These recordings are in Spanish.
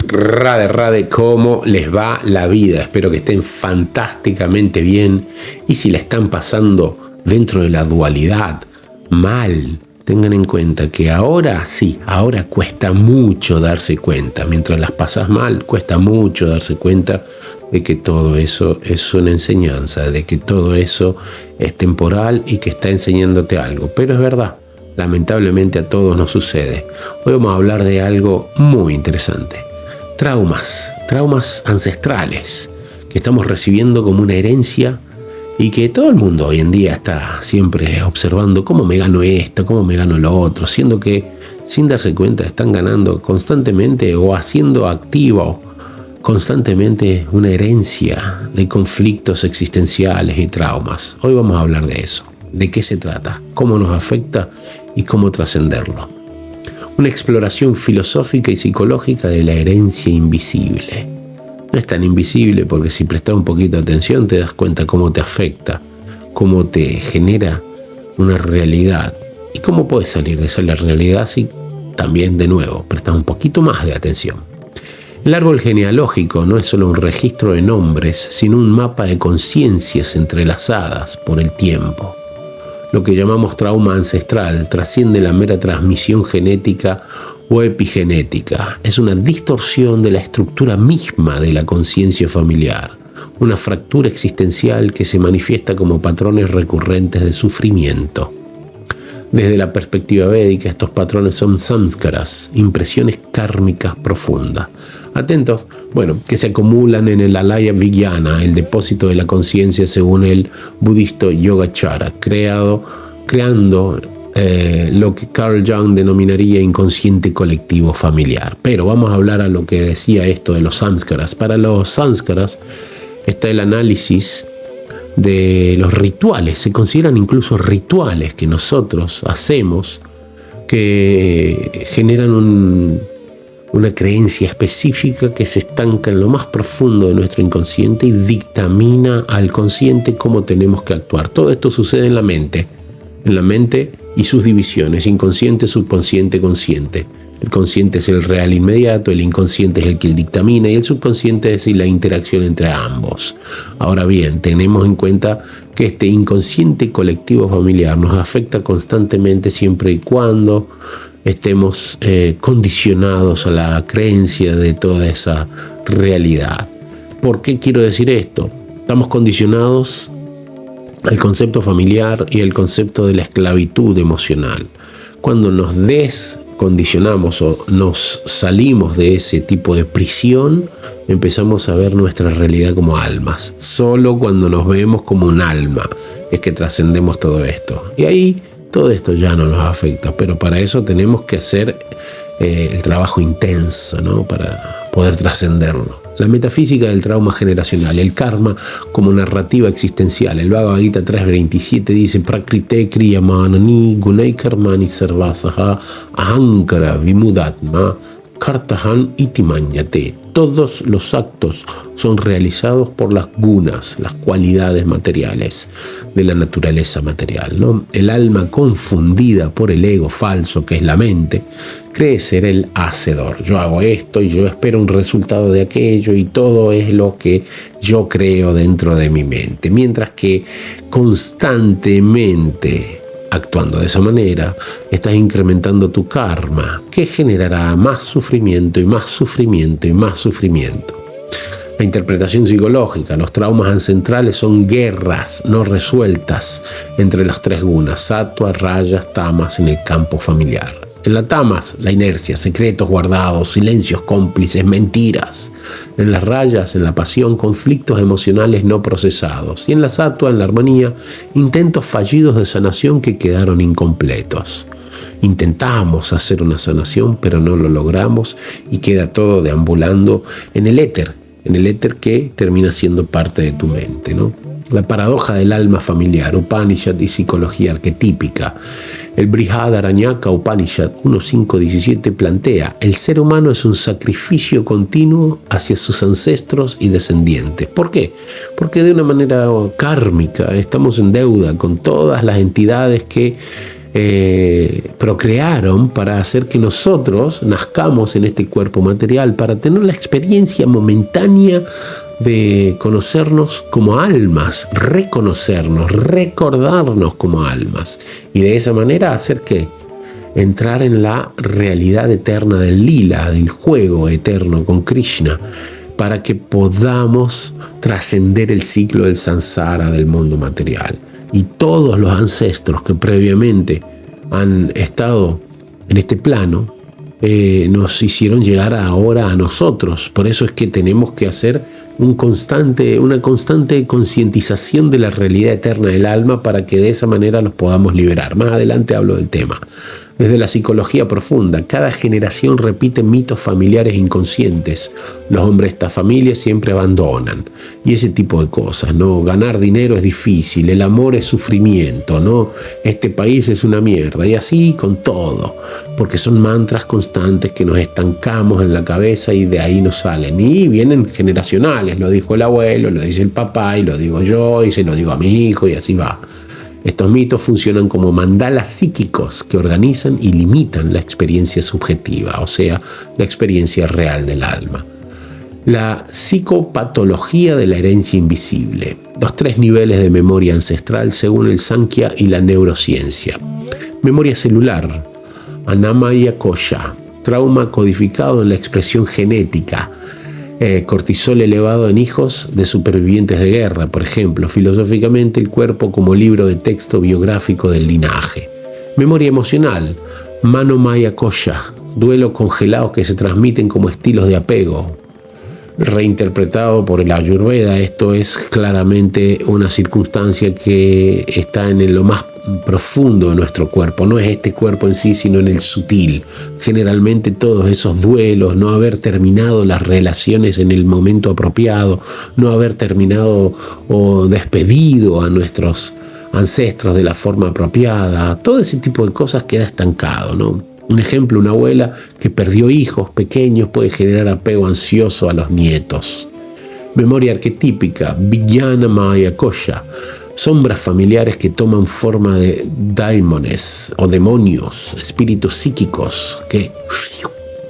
Rade, ¿cómo les va la vida? Espero que estén fantásticamente bien y si la están pasando dentro de la dualidad mal, tengan en cuenta que ahora cuesta mucho darse cuenta. Mientras las pasas mal, cuesta mucho darse cuenta de que todo eso es una enseñanza, de que todo eso es temporal y que está enseñándote algo. Pero es verdad, lamentablemente a todos nos sucede. Hoy vamos a hablar de algo muy interesante. Traumas ancestrales que estamos recibiendo como una herencia y que todo el mundo hoy en día está siempre observando cómo me gano esto, cómo me gano lo otro, siendo que sin darse cuenta están ganando constantemente o haciendo activo constantemente una herencia de conflictos existenciales y traumas. Hoy vamos a hablar de eso, de qué se trata, cómo nos afecta y cómo trascenderlo. Una exploración filosófica y psicológica de la herencia invisible. No es tan invisible porque si prestas un poquito de atención te das cuenta cómo te afecta, cómo te genera una realidad y cómo puedes salir de esa realidad si también de nuevo prestas un poquito más de atención. El árbol genealógico no es solo un registro de nombres, sino un mapa de conciencias entrelazadas por el tiempo. Lo que llamamos trauma ancestral trasciende la mera transmisión genética o epigenética. Es una distorsión de la estructura misma de la conciencia familiar, una fractura existencial que se manifiesta como patrones recurrentes de sufrimiento. Desde la perspectiva védica, estos patrones son samskaras, impresiones kármicas profundas. Atentos, que se acumulan en el alaya vijnana, el depósito de la conciencia según el budista Yogacara, creando lo que Carl Jung denominaría inconsciente colectivo familiar. Pero vamos a hablar a lo que decía esto de los samskaras. Para los samskaras está el análisis de los rituales, se consideran incluso rituales que nosotros hacemos que generan una creencia específica que se estanca en lo más profundo de nuestro inconsciente y dictamina al consciente cómo tenemos que actuar. Todo esto sucede en la mente y sus divisiones, inconsciente, subconsciente, consciente. El consciente es el real inmediato, el inconsciente es el que dictamina y el subconsciente es la interacción entre ambos. Ahora bien, tenemos en cuenta que este inconsciente colectivo familiar nos afecta constantemente siempre y cuando estemos condicionados a la creencia de toda esa realidad. ¿Por qué quiero decir esto? Estamos condicionados al concepto familiar y al concepto de la esclavitud emocional. Cuando nos descondicionamos o nos salimos de ese tipo de prisión, empezamos a ver nuestra realidad como almas. Solo cuando nos vemos como un alma es que trascendemos todo esto. Y ahí todo esto ya no nos afecta, pero para eso tenemos que hacer el trabajo intenso, ¿no? Para poder trascenderlo. La metafísica del trauma generacional, el karma como narrativa existencial. El Bhagavad Gita 3.27 dice: Prakrite kriyamanani gunai karmani sarvasaha ahankara vimudatma kartahan iti mañate. Todos los actos son realizados por las gunas, las cualidades materiales de la naturaleza material, ¿no? El alma confundida por el ego falso, que es la mente, cree ser el hacedor. Yo hago esto y yo espero un resultado de aquello y todo es lo que yo creo dentro de mi mente. Mientras que constantemente actuando de esa manera, estás incrementando tu karma, que generará más sufrimiento y más sufrimiento y más sufrimiento. La interpretación psicológica, los traumas ancestrales son guerras no resueltas entre los tres gunas, sattva, rajas, tamas en el campo familiar. En la tamas, la inercia, secretos guardados, silencios cómplices, mentiras. En las rayas, en la pasión, conflictos emocionales no procesados. Y en la sattva, en la armonía, intentos fallidos de sanación que quedaron incompletos. Intentamos hacer una sanación, pero no lo logramos y queda todo deambulando en el éter que termina siendo parte de tu mente, ¿no? La paradoja del alma familiar, Upanishad y psicología arquetípica. El Brihadaranyaka Upanishad 1.5.17 plantea: el ser humano es un sacrificio continuo hacia sus ancestros y descendientes. ¿Por qué? Porque de una manera kármica estamos en deuda con todas las entidades que procrearon para hacer que nosotros nazcamos en este cuerpo material, para tener la experiencia momentánea de conocernos como almas, reconocernos, recordarnos como almas, y de esa manera hacer que entrar en la realidad eterna del lila, del juego eterno con Krishna, para que podamos trascender el ciclo del samsara del mundo material. Y todos los ancestros que previamente han estado en este plano nos hicieron llegar ahora a nosotros. Por eso es que tenemos que hacer una constante concientización de la realidad eterna del alma, para que de esa manera los podamos liberar. Más adelante hablo del tema. Desde la psicología profunda, cada generación repite mitos familiares inconscientes. Los hombres de esta familia siempre abandonan. Y ese tipo de cosas, ¿no? Ganar dinero es difícil, el amor es sufrimiento, ¿no? Este país es una mierda. Y así con todo. Porque son mantras constantes que nos estancamos en la cabeza y de ahí nos salen. Y vienen generacionales, lo dijo el abuelo, lo dice el papá, y lo digo yo, y se lo digo a mi hijo, y así va. Estos mitos funcionan como mandalas psíquicos que organizan y limitan la experiencia subjetiva, o sea, la experiencia real del alma. La psicopatología de la herencia invisible. Los 3 niveles de memoria ancestral según el Sankhya y la neurociencia. Memoria celular, Annamaya Kosha, trauma codificado en la expresión genética. Cortisol elevado en hijos de supervivientes de guerra, por ejemplo. Filosóficamente, el cuerpo como libro de texto biográfico del linaje. Memoria emocional, Manomaya Kosha, duelo congelado que se transmiten como estilos de apego. Reinterpretado por el Ayurveda, esto es claramente una circunstancia que está en lo más profundo de nuestro cuerpo. No es este cuerpo en sí, sino en el sutil. Generalmente todos esos duelos, no haber terminado las relaciones en el momento apropiado, no haber terminado o despedido a nuestros ancestros de la forma apropiada, todo ese tipo de cosas queda estancado, ¿no? Un ejemplo, una abuela que perdió hijos pequeños puede generar apego ansioso a los nietos. Memoria arquetípica, Vijnana Maya Kosha, sombras familiares que toman forma de daimones o demonios, espíritus psíquicos que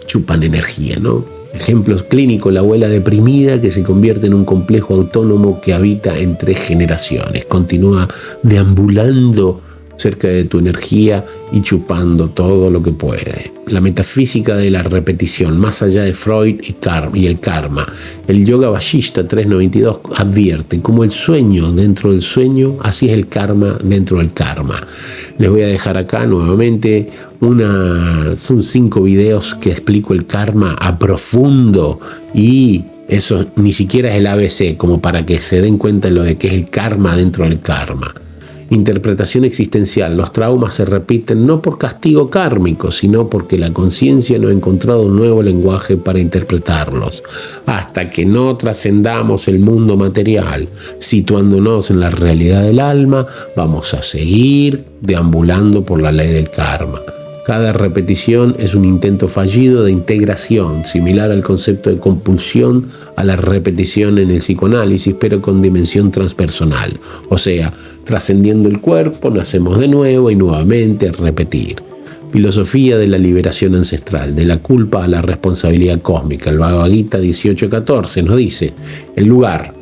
chupan energía, ¿no? Ejemplos clínicos, la abuela deprimida que se convierte en un complejo autónomo que habita en 3 generaciones, continúa deambulando cerca de tu energía y chupando todo lo que puede. La metafísica de la repetición, más allá de Freud y el karma. El Yoga Vashishta 392 advierte como el sueño dentro del sueño, así es el karma dentro del karma. Les voy a dejar acá nuevamente son 5 videos que explico el karma a profundo, y eso ni siquiera es el ABC, como para que se den cuenta de lo de que es el karma dentro del karma. Interpretación existencial. Los traumas se repiten no por castigo kármico, sino porque la conciencia no ha encontrado un nuevo lenguaje para interpretarlos. Hasta que no trascendamos el mundo material, situándonos en la realidad del alma, vamos a seguir deambulando por la ley del karma. Cada repetición es un intento fallido de integración, similar al concepto de compulsión a la repetición en el psicoanálisis, pero con dimensión transpersonal. O sea, trascendiendo el cuerpo, nacemos de nuevo y nuevamente a repetir. Filosofía de la liberación ancestral, de la culpa a la responsabilidad cósmica. El Bhagavad Gita 18:14 nos dice: el lugar,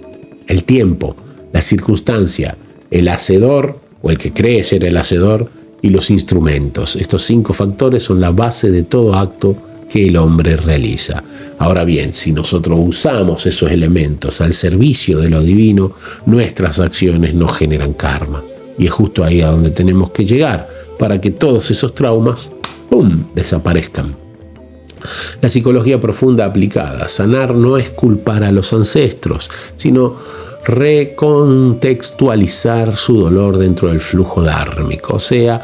el tiempo, la circunstancia, el hacedor o el que cree ser el hacedor, y los instrumentos. Estos 5 factores son la base de todo acto que el hombre realiza. Ahora bien, si nosotros usamos esos elementos al servicio de lo divino, nuestras acciones no generan karma. Y es justo ahí a donde tenemos que llegar para que todos esos traumas, ¡pum!, desaparezcan. La psicología profunda aplicada. Sanar no es culpar a los ancestros, sino recontextualizar su dolor dentro del flujo dármico, o sea,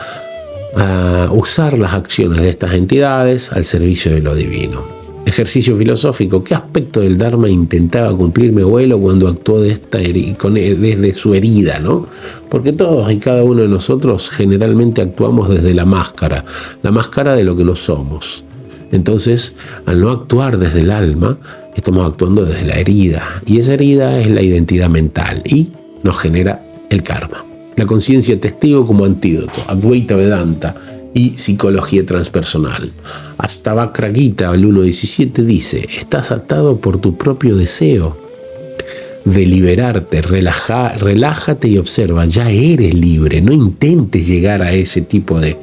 usar las acciones de estas entidades al servicio de lo divino. Ejercicio filosófico. ¿Qué aspecto del Dharma intentaba cumplir mi abuelo cuando actuó desde su herida, ¿no? Porque todos y cada uno de nosotros generalmente actuamos desde la máscara de lo que no somos. Entonces, al no actuar desde el alma, estamos actuando desde la herida, y esa herida es la identidad mental y nos genera el karma. La conciencia testigo como antídoto, Advaita Vedanta y psicología transpersonal. Ashtavakra Gita, el 1.17, dice: estás atado por tu propio deseo de liberarte, relájate y observa, ya eres libre, no intentes llegar a ese tipo de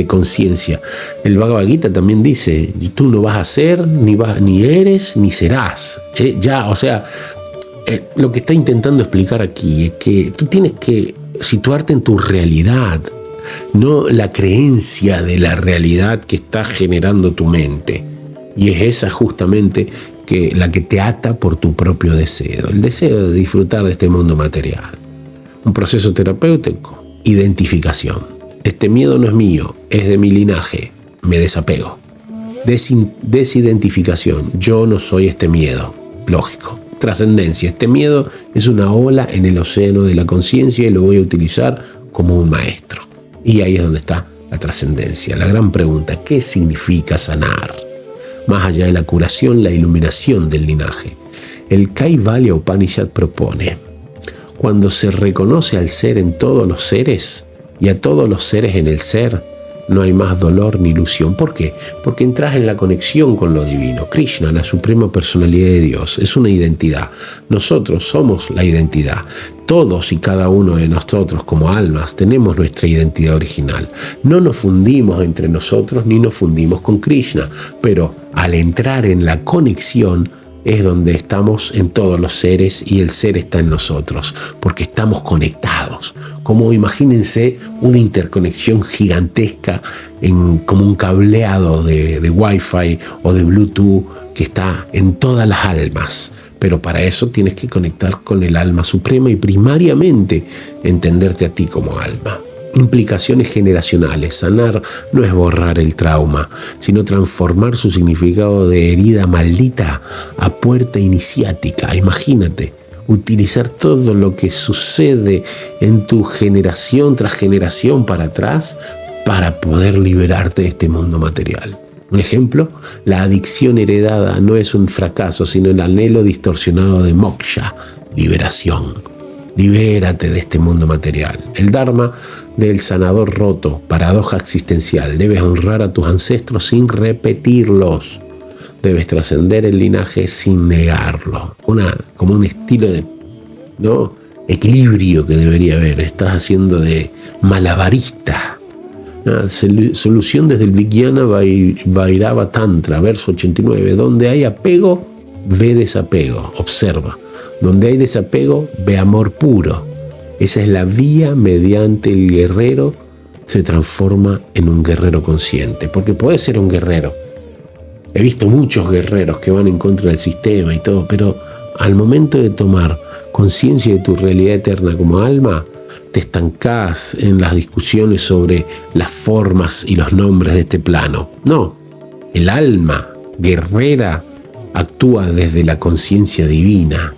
conciencia. El Bhagavad Gita también dice: tú no vas a ser, ni eres, ni serás. Lo que está intentando explicar aquí es que tú tienes que situarte en tu realidad, no la creencia de la realidad que está generando tu mente. Y es esa justamente la que te ata por tu propio deseo, el deseo de disfrutar de este mundo material. Un proceso terapéutico, identificación. Este miedo no es mío, es de mi linaje, me desapego. Desidentificación, yo no soy este miedo, lógico. Trascendencia, este miedo es una ola en el océano de la conciencia y lo voy a utilizar como un maestro. Y ahí es donde está la trascendencia. La gran pregunta: ¿qué significa sanar? Más allá de la curación, la iluminación del linaje. El Kaivalya Upanishad propone: cuando se reconoce al ser en todos los seres y a todos los seres en el ser, no hay más dolor ni ilusión. ¿Por qué? Porque entras en la conexión con lo divino. Krishna, la suprema personalidad de Dios, es una identidad. Nosotros somos la identidad. Todos y cada uno de nosotros como almas tenemos nuestra identidad original. No nos fundimos entre nosotros ni nos fundimos con Krishna, pero al entrar en la conexión es donde estamos en todos los seres y el ser está en nosotros, porque estamos conectados. Como imagínense una interconexión gigantesca como un cableado de Wi-Fi o de Bluetooth que está en todas las almas. Pero para eso tienes que conectar con el alma suprema y primariamente entenderte a ti como alma. Implicaciones generacionales. Sanar no es borrar el trauma, sino transformar su significado de herida maldita a puerta iniciática. Imagínate, utilizar todo lo que sucede en tu generación tras generación para atrás para poder liberarte de este mundo material. Un ejemplo: la adicción heredada no es un fracaso, sino el anhelo distorsionado de moksha, liberación. Libérate de este mundo material. El Dharma del sanador roto, paradoja existencial. Debes honrar a tus ancestros sin repetirlos. Debes trascender el linaje sin negarlo. Como un estilo de equilibrio que debería haber. Estás haciendo de malabarista. Solución desde el Vijnana Vairava Tantra, verso 89. Donde hay apego, ve desapego. Observa. Donde hay desapego, ve amor puro. Esa es la vía mediante el guerrero se transforma en un guerrero consciente. Porque puede ser un guerrero. He visto muchos guerreros que van en contra del sistema y todo, pero al momento de tomar conciencia de tu realidad eterna como alma, te estancás en las discusiones sobre las formas y los nombres de este plano. No, el alma guerrera actúa desde la conciencia divina.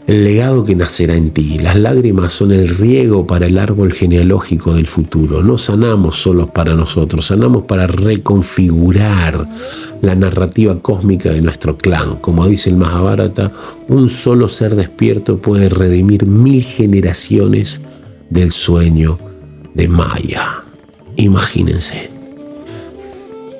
El legado que nacerá en ti. Las lágrimas son el riego para el árbol genealógico del futuro. No sanamos solo para nosotros, sanamos para reconfigurar la narrativa cósmica de nuestro clan. Como dice el Mahabharata, un solo ser despierto puede redimir 1000 generaciones del sueño de Maya. Imagínense.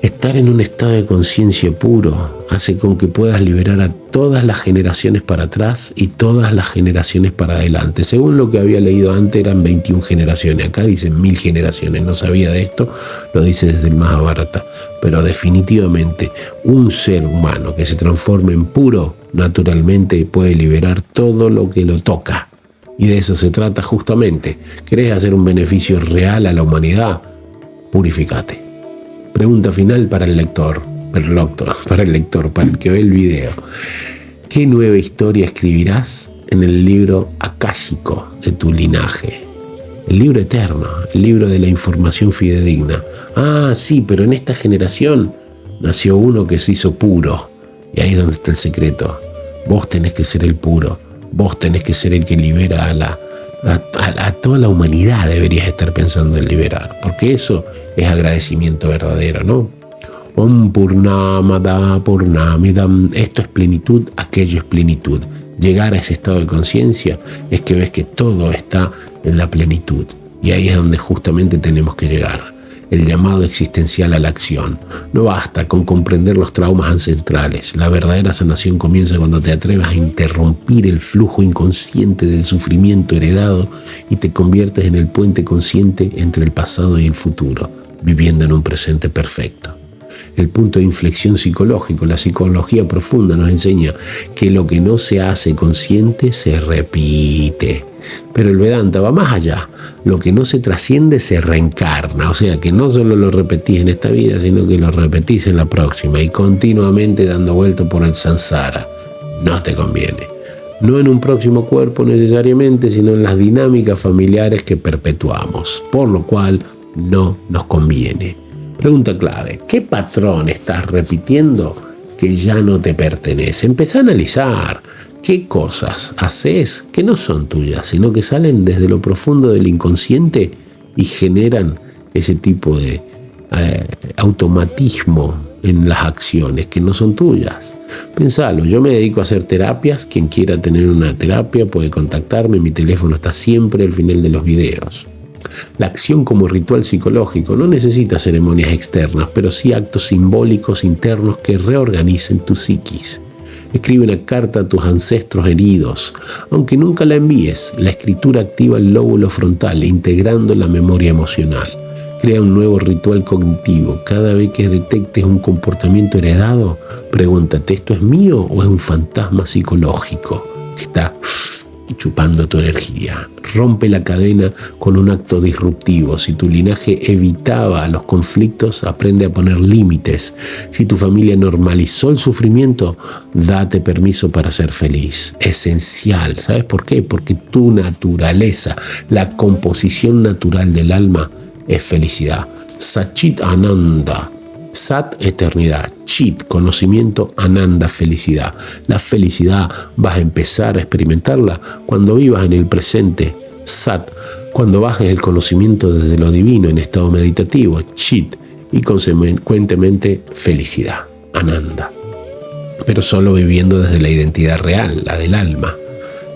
Estar en un estado de conciencia puro hace con que puedas liberar a todas las generaciones para atrás y todas las generaciones para adelante. Según lo que había leído antes, eran 21 generaciones. Acá dicen 1000 generaciones. No sabía de esto, lo dice desde el Mahabharata. Pero definitivamente un ser humano que se transforme en puro, naturalmente puede liberar todo lo que lo toca. Y de eso se trata justamente. ¿Querés hacer un beneficio real a la humanidad? Purificate. Pregunta final para el lector, para el que ve el video. ¿Qué nueva historia escribirás en el libro akáshico de tu linaje? El libro eterno, el libro de la información fidedigna. Ah, sí, pero en esta generación nació uno que se hizo puro. Y ahí es donde está el secreto. Vos tenés que ser el puro. Vos tenés que ser el que libera a toda la humanidad. Deberías estar pensando en liberar, porque eso es agradecimiento verdadero, ¿no? Om Purnamada Purnamidam. Esto es plenitud, aquello es plenitud. Llegar a ese estado de conciencia es que ves que todo está en la plenitud. Y ahí es donde justamente tenemos que llegar. El llamado existencial a la acción. No basta con comprender los traumas ancestrales. La verdadera sanación comienza cuando te atreves a interrumpir el flujo inconsciente del sufrimiento heredado y te conviertes en el puente consciente entre el pasado y el futuro, viviendo en un presente perfecto. El punto de inflexión psicológico, la psicología profunda nos enseña que lo que no se hace consciente se repite. Pero el Vedanta va más allá. Lo que no se trasciende se reencarna. O sea, que no solo lo repetís en esta vida, sino que lo repetís en la próxima y continuamente dando vuelta por el samsara. No te conviene. No en un próximo cuerpo necesariamente, sino en las dinámicas familiares que perpetuamos. Por lo cual no nos conviene. Pregunta clave: ¿qué patrón estás repitiendo que ya no te pertenece? Empezá a analizar qué cosas haces que no son tuyas, sino que salen desde lo profundo del inconsciente y generan ese tipo de automatismo en las acciones que no son tuyas. Pensalo, yo me dedico a hacer terapias. Quien quiera tener una terapia puede contactarme, mi teléfono está siempre al final de los videos. La acción como ritual psicológico no necesita ceremonias externas, pero sí actos simbólicos internos que reorganicen tu psiquis. Escribe una carta a tus ancestros heridos. Aunque nunca la envíes, la escritura activa el lóbulo frontal, integrando la memoria emocional. Crea un nuevo ritual cognitivo. Cada vez que detectes un comportamiento heredado, pregúntate: ¿esto es mío o es un fantasma psicológico que está chupando tu energía? Rompe la cadena con un acto disruptivo. Si tu linaje evitaba los conflictos, aprende a poner límites. Si tu familia normalizó el sufrimiento, date permiso para ser feliz. Esencial. ¿Sabes por qué? Porque tu naturaleza, la composición natural del alma, es felicidad. Satchit Ananda. Sat, eternidad. Chit, conocimiento. Ananda, felicidad. La felicidad vas a empezar a experimentarla cuando vivas en el presente. Sat, cuando bajes el conocimiento desde lo divino en estado meditativo. Chit, y consecuentemente felicidad. Ananda. Pero solo viviendo desde la identidad real, la del alma.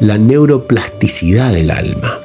La neuroplasticidad del alma.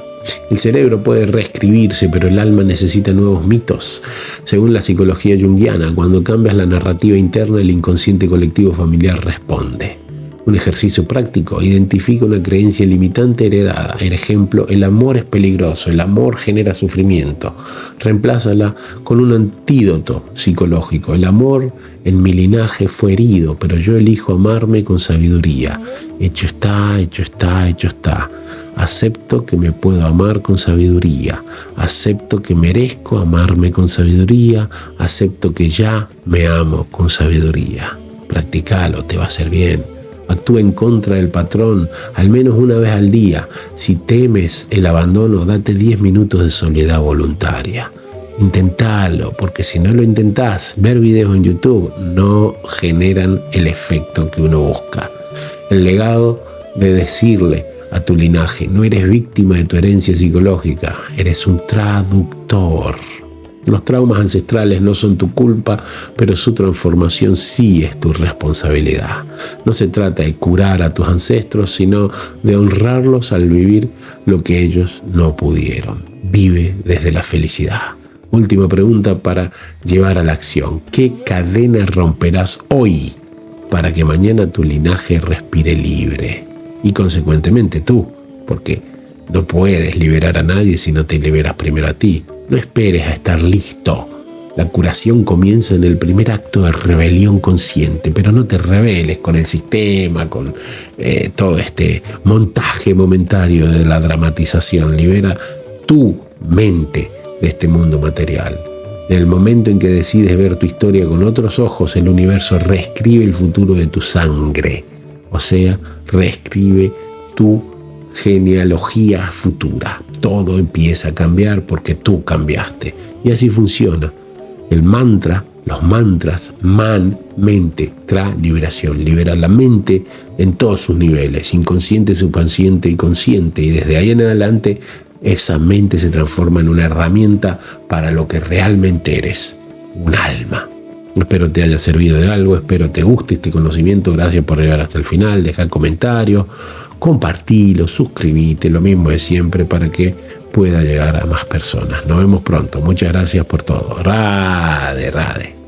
El cerebro puede reescribirse, pero el alma necesita nuevos mitos. Según la psicología junguiana, cuando cambias la narrativa interna, el inconsciente colectivo familiar responde. Un ejercicio práctico: identifica una creencia limitante heredada. El ejemplo: el amor es peligroso, el amor genera sufrimiento. Reemplázala con un antídoto psicológico: el amor en mi linaje fue herido, pero yo elijo amarme con sabiduría. Hecho está, hecho está, hecho está. Acepto que me puedo amar con sabiduría. Acepto que merezco amarme con sabiduría. Acepto que ya me amo con sabiduría. Practicalo, te va a hacer bien. Actúa en contra del patrón al menos una vez al día. Si temes el abandono, date 10 minutos de soledad voluntaria. Intentalo, porque si no lo intentás, ver videos en YouTube no generan el efecto que uno busca. El legado de decirle a tu linaje: no eres víctima de tu herencia psicológica, eres un traductor. Los traumas ancestrales no son tu culpa, pero su transformación sí es tu responsabilidad. No se trata de curar a tus ancestros, sino de honrarlos al vivir lo que ellos no pudieron. Vive desde la felicidad. Última pregunta para llevar a la acción: ¿qué cadena romperás hoy para que mañana tu linaje respire libre? Y consecuentemente tú, porque no puedes liberar a nadie si no te liberas primero a ti. No esperes a estar listo. La curación comienza en el primer acto de rebelión consciente, pero no te rebeles con el sistema, con todo este montaje momentario de la dramatización. Libera tu mente de este mundo material. En el momento en que decides ver tu historia con otros ojos, el universo reescribe el futuro de tu sangre. O sea, reescribe tu genealogía futura. Todo empieza a cambiar porque tú cambiaste. Y así funciona. El mantra, los mantras, man, mente, tra, liberación. Libera la mente en todos sus niveles, inconsciente, subconsciente y consciente. Y desde ahí en adelante, esa mente se transforma en una herramienta para lo que realmente eres, un alma. Espero te haya servido de algo, espero te guste este conocimiento. Gracias por llegar hasta el final. Deja comentarios, compartilo, suscribite, lo mismo de siempre para que pueda llegar a más personas. Nos vemos pronto. Muchas gracias por todo. Rade, rade.